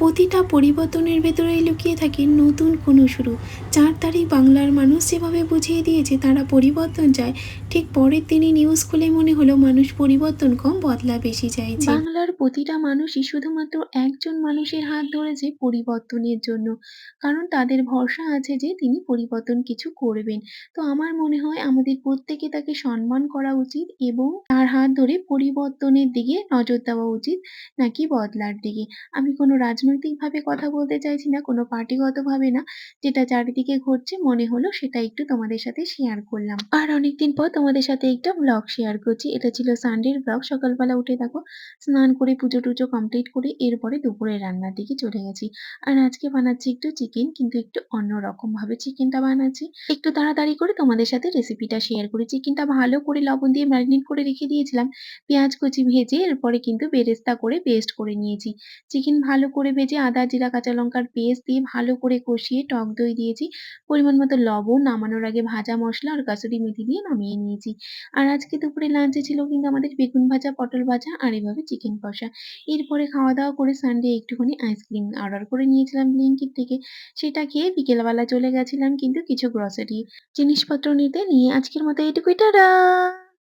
প্রতিটা পরিবর্তনের ভেতরেই লুকিয়ে থাকে নতুন কোনো শুরু। ৪ তারিখ বাংলার মানুষ যেভাবে বুঝিয়ে দিয়েছে তারা পরিবর্তন চায়, ঠিক পরের দিনই নিউজ খুলে মনে হলো মানুষ পরিবর্তন কম, বদলা বেশি চাইছে। বাংলার প্রতিটা মানুষই শুধুমাত্র একজন মানুষের হাত ধরেছে পরিবর্তনের জন্য, কারণ তাদের ভরসা আছে যে তিনি পরিবর্তন কিছু করবেন। তো আমার মনে হয় আমাদের প্রত্যেকে তাকে সম্মান করা উচিত এবং তার হাত ধরে পরিবর্তনের দিকে নজর দেওয়া উচিত, নাকি বদলার দিকে। আমি কোনো রাজনৈতিকভাবে কথা বলতে চাইছি না, কোনো পার্টিগতভাবে না। যেটা চারিদিকে ঘটছে মনে হলো সেটা একটু তোমাদের সাথে শেয়ার করলাম। আর অনেকদিন পর তোমাদের সাথে একটা ব্লগ শেয়ার করছি। এটা ছিল সানডের ব্লগ। সকালবেলা উঠে দেখো স্নান করে পুজো-টুজো কমপ্লিট করে এরপরে দুপুরে রান্নার দিকে চলে গেছি। আর আজকে বানাচ্ছি একটু চিকেন, কিন্তু একটু অন্যরকমভাবে চিকেনটা বানাচ্ছি। একটু তাড়াতাড়ি করে তোমাদের সাথে রেসিপিটা শেয়ার করি। চিকেনটা ভালো করে লবণ দিয়ে ম্যারিনেট করে রেখে দিয়েছিলাম। পেঁয়াজ কুচি ভেজে এরপরে কিন্তু বেরেস্তা করে পেস্ট করে নিয়েছি। চিকেন ভালো করে ভেজে আদা, জিরা, কাঁচা লঙ্কার পেস্ট দিয়ে ভালো করে কষিয়ে টক দই দিয়েছি। পরিমাণ মতো লবণ, নামানোর আগে ভাজা মসলা আর কাসুরি মেথি দিয়ে নামিয়ে নিয়েছি। আর আজকে দুপুরে লাঞ্চে ছিল কিন্তু আমাদের বেগুন ভাজা, পটল ভাজা আর এভাবে চিকেন কষা। এরপরে খাওয়া-দাওয়া করে সানডে একটুখানি আইসক্রিম অর্ডার করে নিয়েছিলাম ব্লিঙ্কিট থেকে। সেটা খেয়ে বিকেলবেলা চলে গেছিলাম কিন্তু কিছু গ্রোসারি জিনিসপত্র নিতে। নিয়ে আজকের মতো এটুকুই। টাটা!